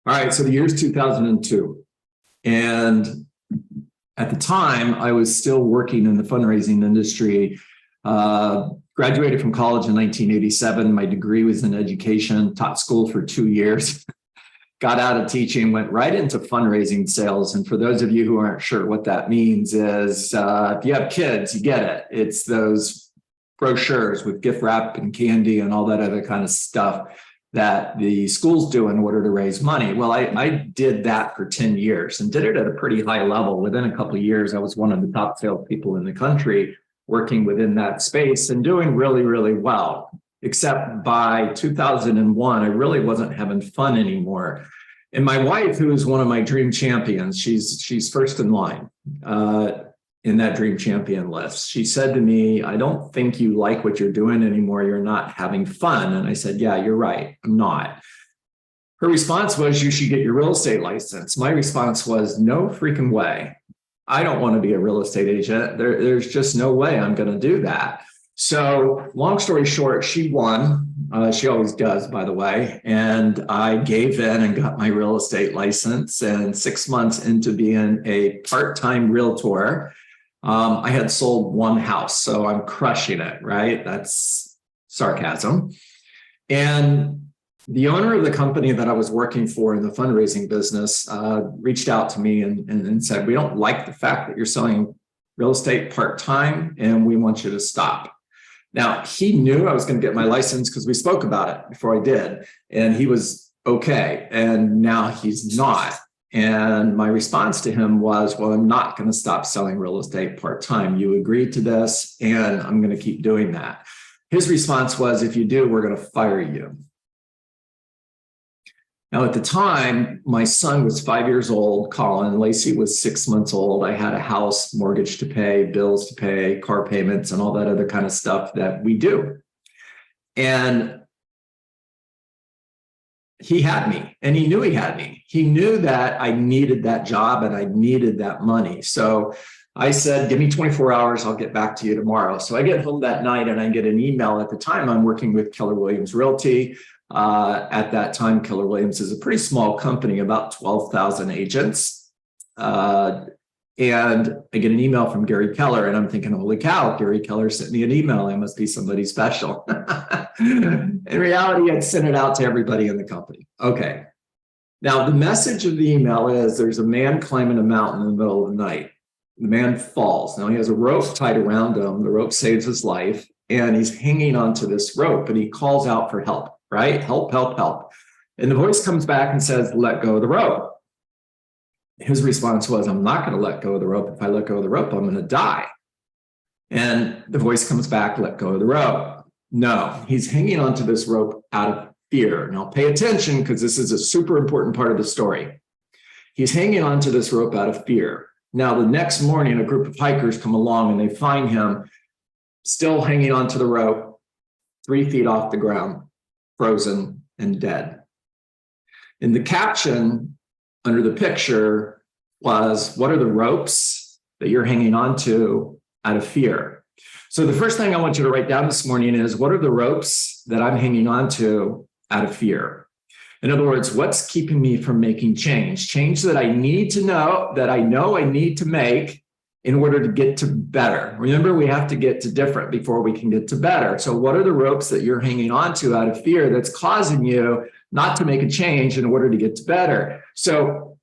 All right, so the year's 2002. And at the time, I was still working in the fundraising industry. Graduated from college in 1987. My degree was in education, taught school for 2 years, got out of teaching, went right into fundraising sales. And for those of you who aren't sure what that means is if you have kids, you get it. It's those brochures with gift wrap and candy and all that other kind of stuff that the schools do in order to raise money. Well, I did that for 10 years and did it at a pretty high level. Within a couple of years, I was one of the top salespeople in the country working within that space and doing really, really well. Except by 2001, I really wasn't having fun anymore. And my wife, who is one of my dream champions, she's first in line in that dream champion list. She said to me, I don't think you like what you're doing anymore. You're not having fun. And I said, yeah, you're right. I'm not. Her response was, you should get your real estate license. My response was, no freaking way. I don't want to be a real estate agent. There's just no way I'm going to do that. So long story short, she won. She always does, by the way. And I gave in and got my real estate license. And 6 months into being a part-time realtor, I had sold one house. So I'm crushing it, right? That's sarcasm. And the owner of the company that I was working for in the fundraising business reached out to me and said, we don't like the fact that you're selling real estate part-time and we want you to stop. Now, he knew I was going to get my license because we spoke about it before I did, and he was okay. And now he's not. And my response to him was, well, I'm not going to stop selling real estate part-time. You agreed to this, and I'm going to keep doing that. His response was, if you do, we're going to fire you. Now, at the time, my son was 5 years old, Colin. Lacey was 6 months old. I had a house, mortgage to pay, bills to pay, car payments, and all that other kind of stuff that we do. And he had me, and he knew he had me. He knew that I needed that job and I needed that money. So I said, give me 24 hours. I'll get back to you tomorrow. So I get home that night and I get an email. At the time, I'm working with Keller Williams Realty. At that time, Keller Williams is a pretty small company, about 12,000 agents. And I get an email from Gary Keller, and I'm thinking, holy cow, Gary Keller sent me an email. I must be somebody special. In reality, I'd sent it out to everybody in the company. Okay. Now, the message of the email is there's a man climbing a mountain in the middle of the night. The man falls. Now, he has a rope tied around him. The rope saves his life, and he's hanging onto this rope, and he calls out for help. Right? Help, help, help. And the voice comes back and says, let go of the rope. His response was, I'm not going to let go of the rope. If I let go of the rope, I'm going to die. And the voice comes back, let go of the rope. No, he's hanging onto this rope out of fear. Now pay attention because this is a super important part of the story. He's hanging onto this rope out of fear. Now the next morning, a group of hikers come along and they find him still hanging onto the rope, 3 feet off the ground, frozen and dead. And the caption under the picture was, what are the ropes that you're hanging onto out of fear? So the first thing I want you to write down this morning is, what are the ropes that I'm hanging onto out of fear? In other words, what's keeping me from making change? Change that I need to know, that I know I need to make in order to get to better. Remember, we have to get to different before we can get to better. So what are the ropes that you're hanging on to out of fear that's causing you not to make a change in order to get to better? So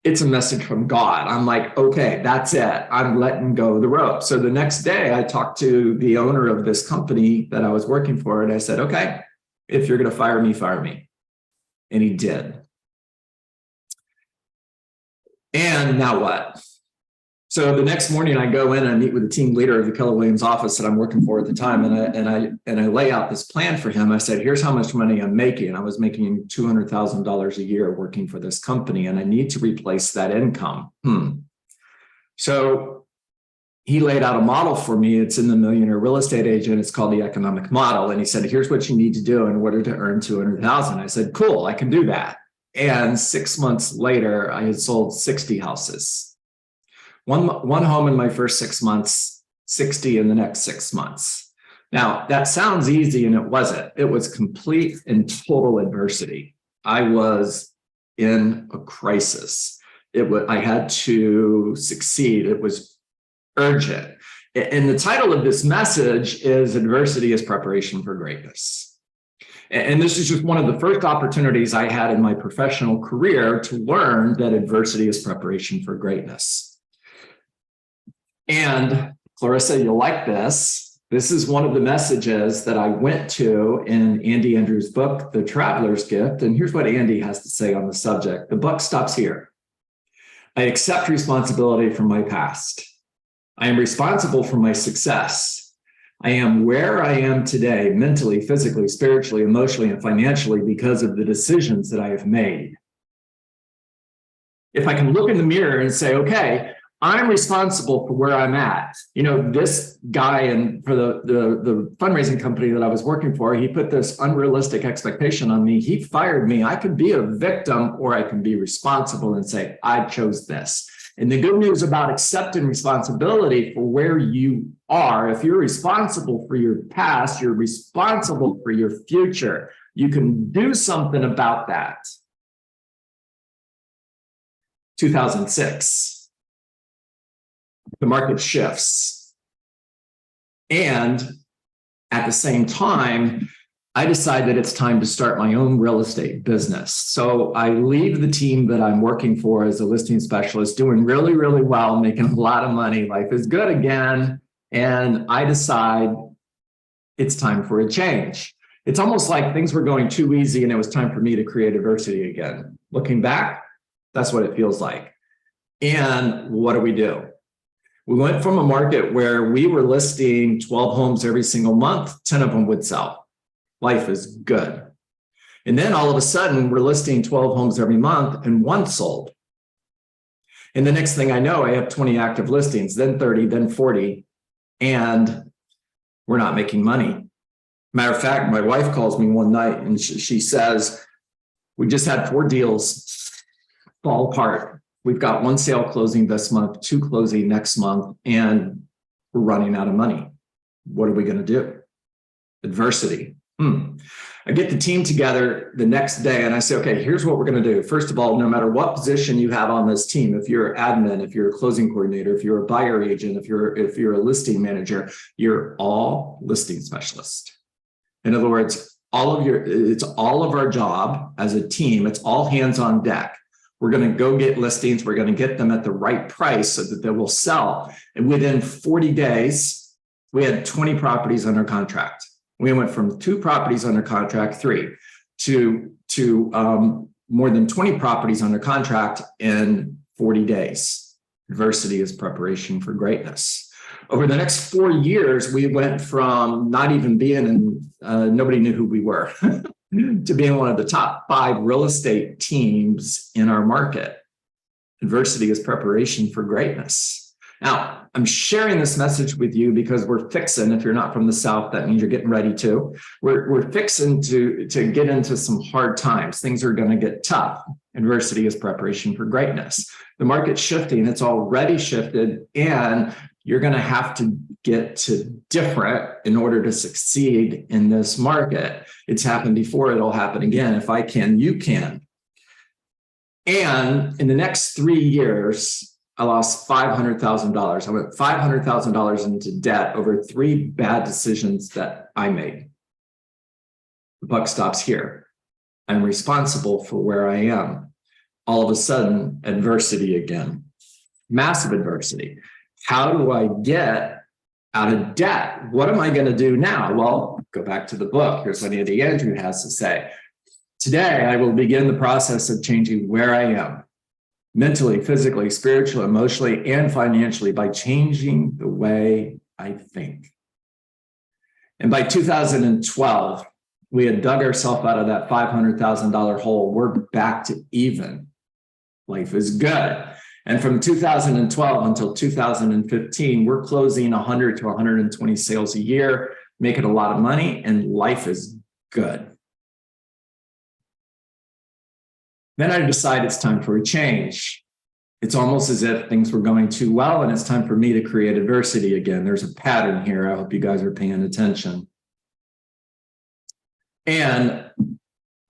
it's a message from God. I'm like, okay, that's it. I'm letting go of the rope. So the next day I talked to the owner of this company that I was working for, and I said, okay, if you're going to fire me, fire me. And he did. And now what? So the next morning I go in and I meet with the team leader of the Keller Williams office that I'm working for at the time. And I lay out this plan for him. I said, here's how much money I'm making. I was making $200,000 a year working for this company, and I need to replace that income. So he laid out a model for me. It's in the Millionaire Real Estate Agent. It's called the economic model. And he said, here's what you need to do in order to earn $200,000. I said, cool, I can do that. And 6 months later, I had sold 60 houses. One home in my first 6 months, 60 in the next 6 months. Now, that sounds easy, and it wasn't. It was complete and total adversity. I was in a crisis. I had to succeed. It was urgent. And the title of this message is Adversity is Preparation for Greatness. And this is just one of the first opportunities I had in my professional career to learn that adversity is preparation for greatness. And Clarissa, you'll like this. This is one of the messages that I went to in Andy Andrews' book, The Traveler's Gift. And here's what Andy has to say on the subject. The buck stops here. I accept responsibility for my past. I am responsible for my success. I am where I am today, mentally, physically, spiritually, emotionally, and financially because of the decisions that I have made. If I can look in the mirror and say, okay, I'm responsible for where I'm at. You know, this guy and for the fundraising company that I was working for, he put this unrealistic expectation on me. He fired me. I could be a victim or I can be responsible and say, I chose this. And the good news about accepting responsibility for where you are, if you're responsible for your past, you're responsible for your future. You can do something about that. 2006. The market shifts. And at the same time, I decide that it's time to start my own real estate business. So I leave the team that I'm working for as a listing specialist, doing really, really well, making a lot of money. Life is good again. And I decide it's time for a change. It's almost like things were going too easy and it was time for me to create adversity again. Looking back, that's what it feels like. And what do? We went from a market where we were listing 12 homes every single month, 10 of them would sell. Life is good. And then all of a sudden, we're listing 12 homes every month and one sold. And the next thing I know, I have 20 active listings, then 30, then 40, and we're not making money. Matter of fact, my wife calls me one night and she says, we just had 4 deals fall apart. We've got 1 sale closing this month, 2 closing next month, and we're running out of money. What are we going to do? Adversity. I get the team together the next day and I say, okay, here's what we're going to do. First of all, no matter what position you have on this team, if you're admin, if you're a closing coordinator, if you're a buyer agent, if you're a listing manager, you're all listing specialists. In other words, it's all of our job as a team. It's all hands on deck. We're going to go get listings. We're going to get them at the right price so that they will sell. And within 40 days, we had 20 properties under contract. We went from 2 properties under contract, 3, to more than 20 properties under contract in 40 days. Adversity is preparation for greatness. Over the next 4 years, we went from not even being in, nobody knew who we were, to being one of the top 5 real estate teams in our market. Adversity is preparation for greatness. Now, I'm sharing this message with you because we're fixing, if you're not from the South, that means you're getting ready to. We're fixing to get into some hard times. Things are going to get tough. Adversity is preparation for greatness. The market's shifting. It's already shifted, and you're going to have to get to different in order to succeed in this market. It's happened before. It'll happen again. If I can, you can. And in the next 3 years, I lost $500,000. I went $500,000 into debt over 3 bad decisions that I made. The buck stops here. I'm responsible for where I am. All of a sudden, adversity again. Massive adversity. How do I get out of debt? What am I going to do now? Well, go back to the book. Here's what Andy Andrews has to say. Today, I will begin the process of changing where I am. Mentally, physically, spiritually, emotionally, and financially by changing the way I think. And by 2012, we had dug ourselves out of that $500,000 hole. We're back to even. Life is good. And from 2012 until 2015, we're closing 100 to 120 sales a year, making a lot of money, and life is good. Then I decide it's time for a change. It's almost as if things were going too well and it's time for me to create adversity again. There's a pattern here. I hope you guys are paying attention. And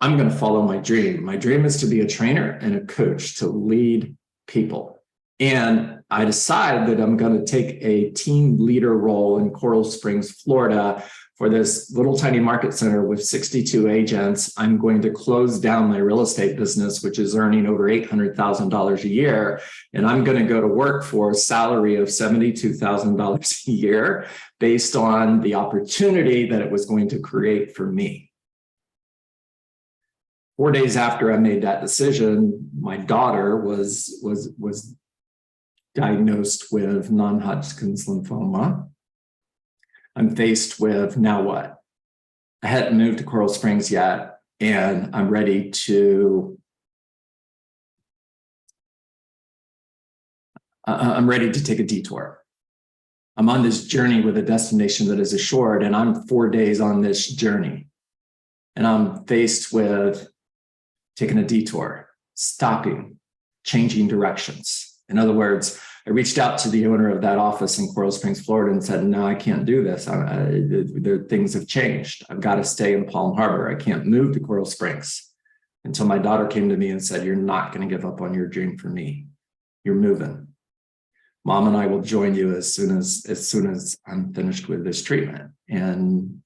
I'm going to follow my dream. My dream is to be a trainer and a coach to lead people. And I decide that I'm going to take a team leader role in Coral Springs, Florida, for this little tiny market center with 62 agents. I'm going to close down my real estate business, which is earning over $800,000 a year. And I'm going to go to work for a salary of $72,000 a year based on the opportunity that it was going to create for me. 4 days after I made that decision, my daughter was diagnosed with non-Hodgkin's lymphoma. I'm faced with, now what? I hadn't moved to Coral Springs yet, and I'm ready to take a detour. I'm on this journey with a destination that is assured, and I'm 4 days on this journey. And I'm faced with taking a detour, stopping, changing directions. In other words, I reached out to the owner of that office in Coral Springs, Florida, and said, no, I can't do this. Things have changed. I've got to stay in Palm Harbor. I can't move to Coral Springs. Until my daughter came to me and said, you're not going to give up on your dream for me. You're moving. Mom and I will join you as soon as I'm finished with this treatment. And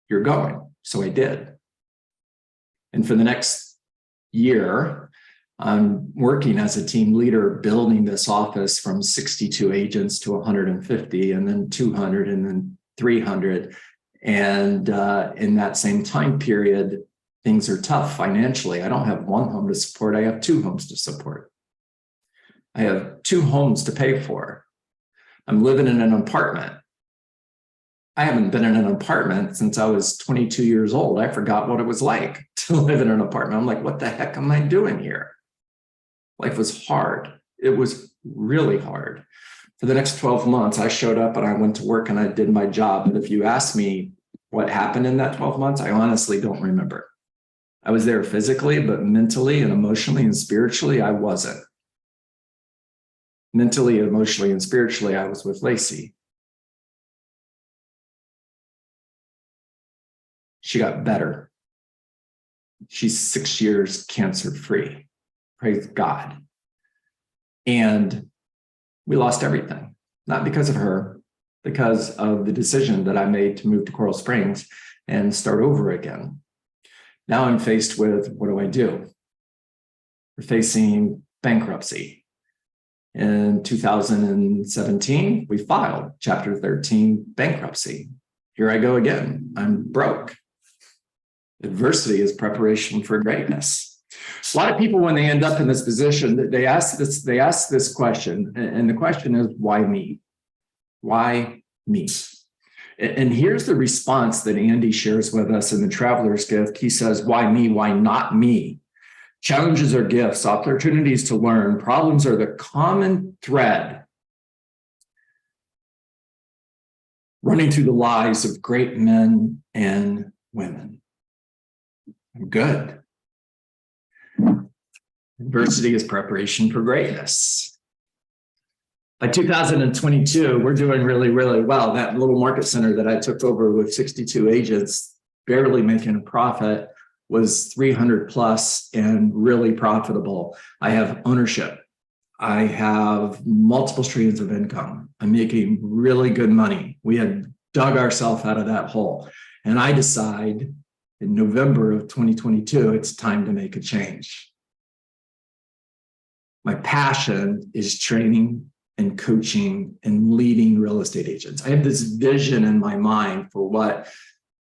you're going. So I did. And for the next year, I'm working as a team leader, building this office from 62 agents to 150, and then 200, and then 300. And in that same time period, things are tough financially. I don't have one home to support. I have two homes to support. I have two homes to pay for. I'm living in an apartment. I haven't been in an apartment since I was 22 years old. I forgot what it was like to live in an apartment. I'm like, what the heck am I doing here? Life was hard. It was really hard. For the next 12 months, I showed up and I went to work and I did my job. And if you ask me what happened in that 12 months, I honestly don't remember. I was there physically, but mentally and emotionally and spiritually, I wasn't. Mentally, emotionally, and spiritually, I was with Lacey. She got better. She's 6 years cancer-free. Praise God. And we lost everything, not because of her, because of the decision that I made to move to Coral Springs and start over again. Now I'm faced with, what do? We're facing bankruptcy. In 2017, we filed Chapter 13 bankruptcy. Here I go again. I'm broke. Adversity is preparation for greatness. A lot of people, when they end up in this position, they ask this question, and the question is, why me? Why me? And here's the response that Andy shares with us in the Traveler's Gift. He says, why me? Why not me? Challenges are gifts, opportunities to learn. Problems are the common thread running through the lives of great men and women. I'm good. Adversity is preparation for greatness. By 2022, we're doing really, really well. That little market center that I took over with 62 agents, barely making a profit, was 300 plus and really profitable. I have ownership. I have multiple streams of income. I'm making really good money. We had dug ourselves out of that hole. And I decide in November of 2022, it's time to make a change. My passion is training and coaching and leading real estate agents. I have this vision in my mind for what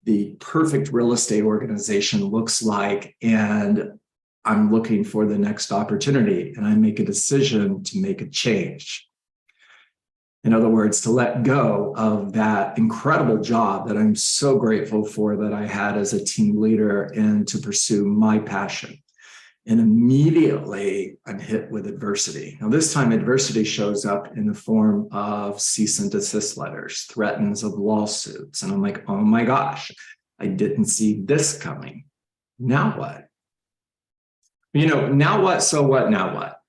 the perfect real estate organization looks like, and I'm looking for the next opportunity, and I make a decision to make a change. In other words, to let go of that incredible job that I'm so grateful for that I had as a team leader, and to pursue my passion. And immediately I'm hit with adversity. Now, this time adversity shows up in the form of cease and desist letters, threats of lawsuits. And I'm like, oh my gosh, I didn't see this coming. Now what? Now what? So what? Now what?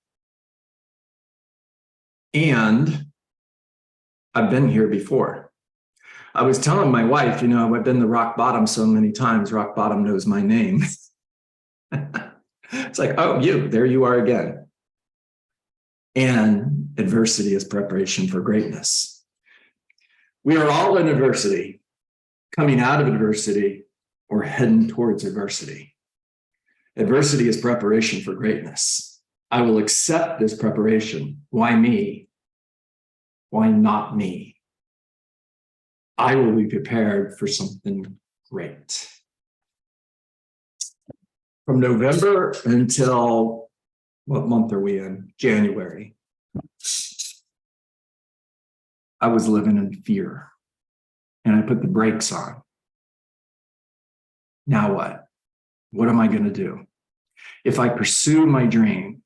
And I've been here before. I was telling my wife, I've been to rock bottom so many times, rock bottom knows my name. It's like, oh, there you are again. And adversity is preparation for greatness. We are all in adversity, coming out of adversity, or heading towards adversity. Adversity is preparation for greatness. I will accept this preparation. Why me? Why not me? I will be prepared for something great. From November until, what month are we in? January. I was living in fear, and I put the brakes on. Now what? What am I going to do? If I pursue my dream,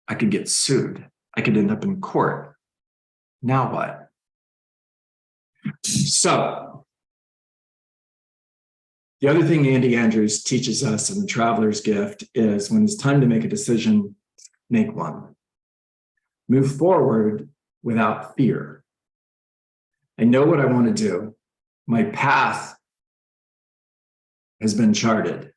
I could get sued. I could end up in court. Now what? So, the other thing Andy Andrews teaches us in The Traveler's Gift is when it's time to make a decision, make one. Move forward without fear. I know what I want to do. My path has been charted.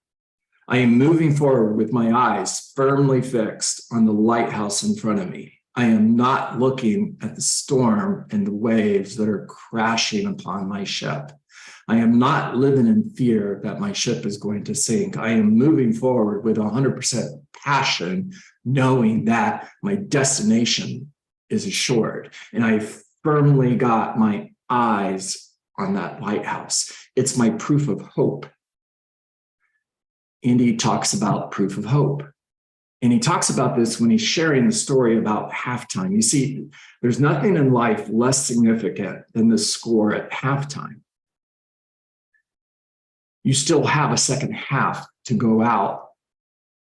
I am moving forward with my eyes firmly fixed on the lighthouse in front of me. I am not looking at the storm and the waves that are crashing upon my ship. I am not living in fear that my ship is going to sink. I am moving forward with 100% passion, knowing that my destination is assured. And I firmly got my eyes on that lighthouse. It's my proof of hope. Andy talks about proof of hope. And he talks about this when he's sharing the story about halftime. You see, there's nothing in life less significant than the score at halftime. You still have a second half to go out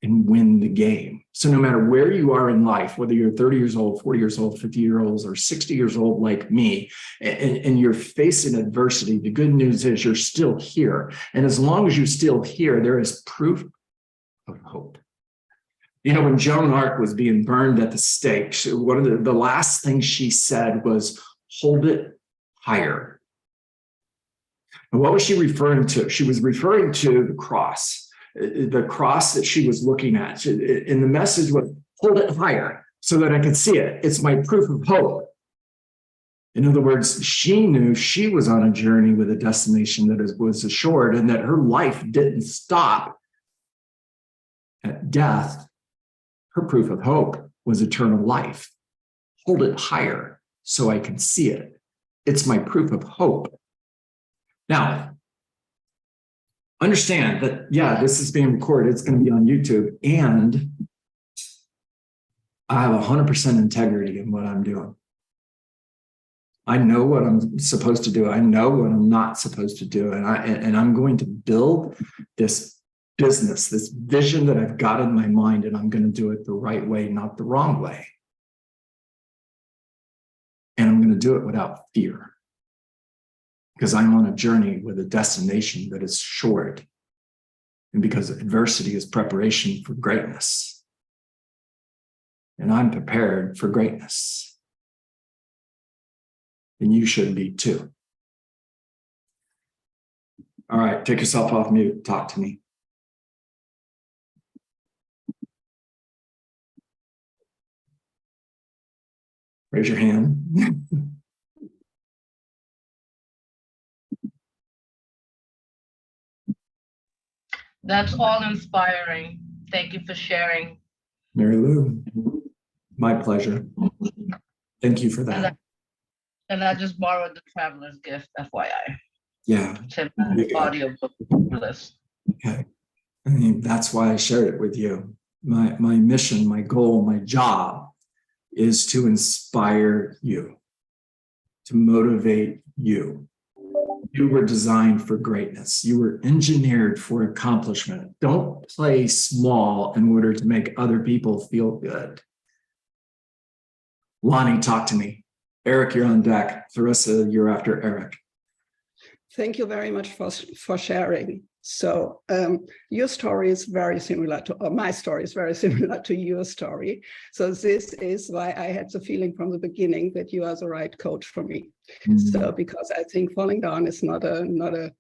and win the game. So no matter where you are in life, whether you're 30 years old, 40 years old, 50 years old, or 60 years old like me, and you're facing adversity, the good news is you're still here. And as long as you're still here, there is proof of hope. You know, when Joan of Arc was being burned at the stake, one of the last things she said was, hold it higher. And what was she referring to? She was referring to the cross that she was looking at. And the message was, hold it higher so that I can see it. It's my proof of hope. In other words, she knew she was on a journey with a destination that was assured, and that her life didn't stop at death. Her proof of hope was eternal life. Hold it higher so I can see it. It's my proof of hope. Now, understand that, yeah, this is being recorded. It's going to be on YouTube. And I have 100% integrity in what I'm doing. I know what I'm supposed to do. I know what I'm not supposed to do. And I'm going to build this business, this vision that I've got in my mind, and I'm going to do it the right way, not the wrong way. And I'm going to do it without fear, because I'm on a journey with a destination that is short, and because adversity is preparation for greatness. And I'm prepared for greatness. And you should be too. All right, take yourself off mute. Talk to me. Raise your hand. That's all inspiring. Thank you for sharing. Mary Lou, my pleasure. Thank you for that. And I just borrowed The Traveler's Gift, FYI. Yeah. Audio book list. Okay. I mean, that's why I shared it with you. My mission, my goal, my job is to inspire you, to motivate you. You were designed for greatness. You were engineered for accomplishment. Don't play small in order to make other people feel good. Lonnie, talk to me. Eric, you're on deck. Theresa, you're after Eric. Thank you very much for sharing. So your story is very similar to, or my story is very similar to your story. So this is why I had the feeling from the beginning that you are the right coach for me. Mm-hmm. So because I think falling down is not a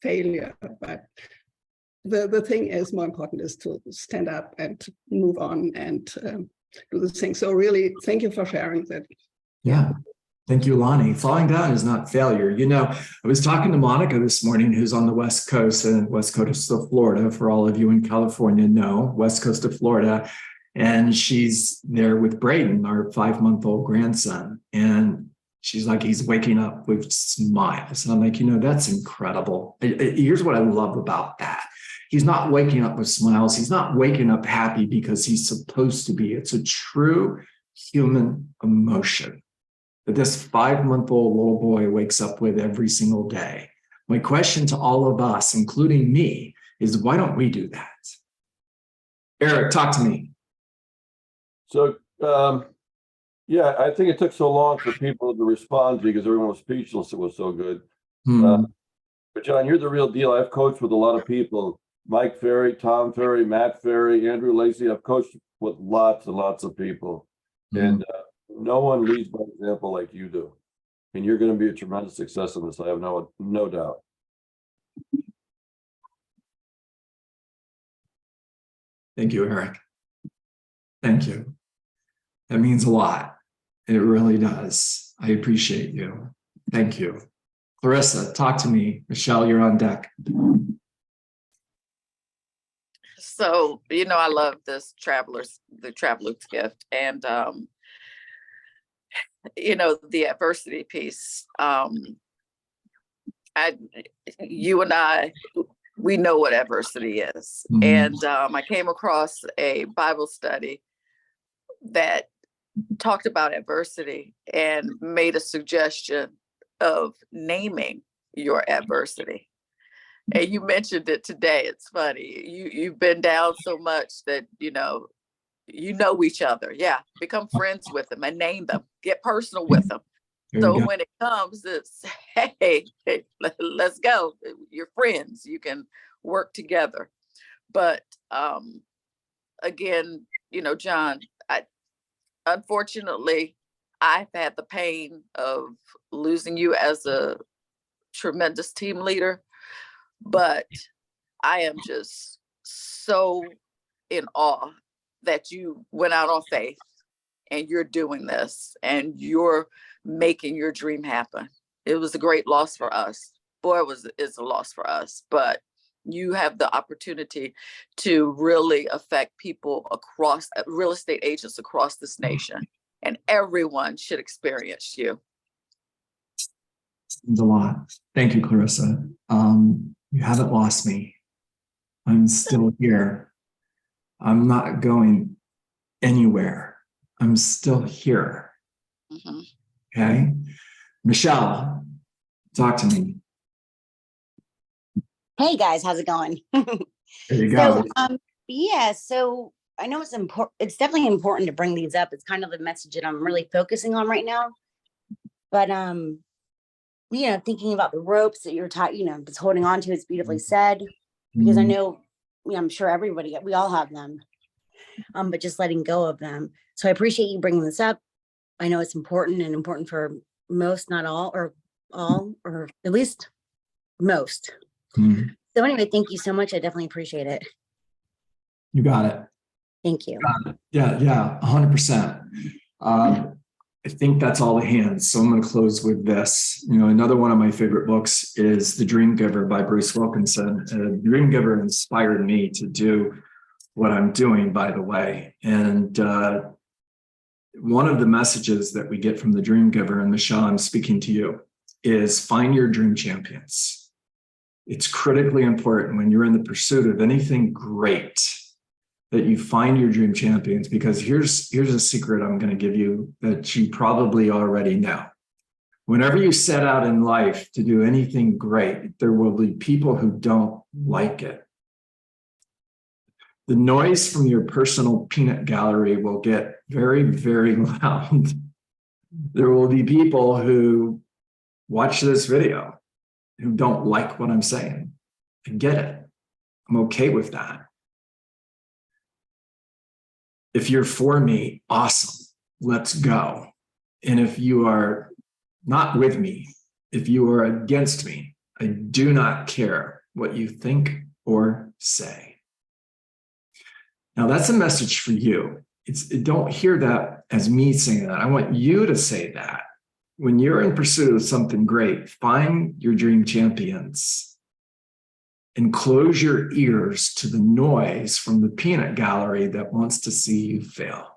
failure, but the thing is, more important is to stand up and to move on and do the thing. So really, thank you for sharing that. Yeah. Thank you, Lonnie. Falling down is not failure. You know, I was talking to Monica this morning, who's on the West Coast and West Coast of Florida. For all of you in California know, West Coast of Florida. And she's there with Braden, our 5-month-old grandson. And she's like, he's waking up with smiles. And I'm like, you know, that's incredible. Here's what I love about that. He's not waking up with smiles. He's not waking up happy because he's supposed to be. It's a true human emotion that this 5-month-old little boy wakes up with every single day. My question to all of us, including me, is why don't we do that? Eric, talk to me. So, yeah, I think it took so long for people to respond because everyone was speechless. It was so good. But John, you're the real deal. I've coached with a lot of people. Mike Ferry, Tom Ferry, Matt Ferry, Andrew Lacey. I've coached with lots and lots of people. And no one leads by example like you do. And you're going to be a tremendous success in this. I have no doubt. Thank you, Eric. Thank you. That means a lot. It really does. I appreciate you. Thank you. Clarissa, talk to me. Michelle, you're on deck. So, you know, I love the traveler's gift, and you know, the adversity piece. You and I, we know what adversity is. And I came across a Bible study that talked about adversity and made a suggestion of naming your adversity. And you mentioned it today. It's funny. You've been down so much that, you know each other. Yeah. Become friends with them and name them. Get personal with them. So when it comes, it's, hey, let's go. You're friends. You can work together. But again, you know, John, unfortunately, I've had the pain of losing you as a tremendous team leader. But I am just so in awe that you went out on faith and you're doing this and you're making your dream happen. It was a great loss for us. Boy, it's a loss for us, but you have the opportunity to really affect people across, real estate agents across this nation, and everyone should experience you. Means a lot. Thank you, Clarissa. You haven't lost me. I'm still here. I'm not going anywhere. I'm still here. Okay. Michelle, talk to me. Hey guys, how's it going? There you go. Yeah, so I know it's important. It's definitely important to bring these up. It's kind of the message that I'm really focusing on right now. But you know, thinking about the ropes that you're taught, you know, that's holding on to, it's beautifully said, because I know, you know, I'm sure we all have them, but just letting go of them. So I appreciate you bringing this up. I know it's important, and important for most, not all, or at least most. So anyway, thank you so much. I definitely appreciate it. You got it. Thank you. Yeah, 100%. I think that's all the hands. So I'm going to close with this. You know, another one of my favorite books is The Dream Giver by Bruce Wilkinson. The Dream Giver inspired me to do what I'm doing, by the way. And one of the messages that we get from The Dream Giver, and Michelle, I'm speaking to you, is find your dream champions. It's critically important when you're in the pursuit of anything great that you find your dream champions, because here's a secret I'm going to give you that you probably already know. Whenever you set out in life to do anything great, there will be people who don't like it. The noise from your personal peanut gallery will get very, very loud. There will be people who watch this video who don't like what I'm saying. I get it. I'm okay with that. If you're for me, awesome, let's go. And if you are not with me, if you are against me, I do not care what you think or say. Now that's a message for you. Don't hear that as me saying that. I want you to say that. When you're in pursuit of something great, find your dream champions and close your ears to the noise from the peanut gallery that wants to see you fail.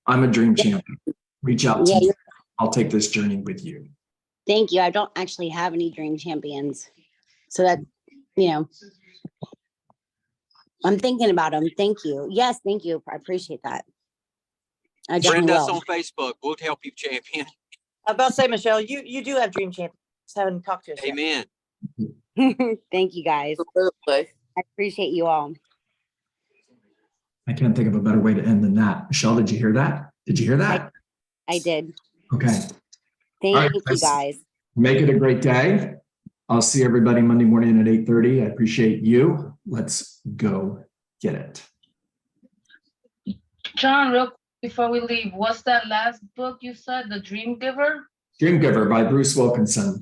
I'm a dream champion. Reach out to me. I'll take this journey with you. Thank you. I don't actually have any dream champions. So that, you know, I'm thinking about them. Thank you. Yes, thank you. I appreciate that. I Friend definitely us will. on Facebook. We'll help you, champion. I'm about to say, Michelle, you do have dream champions. Just haven't talked to us yet. Amen. Thank you guys. Absolutely. I appreciate you all. I can't think of a better way to end than that. Michelle, did you hear that? Did you hear that? I did. Okay. Thank All right, you guys. guys. Make it a great day. I'll see everybody Monday morning at 8:30. I appreciate you. Let's go get it. John, real quick before we leave, what's that last book you said, The Dream Giver? Dream Giver by Bruce Wilkinson.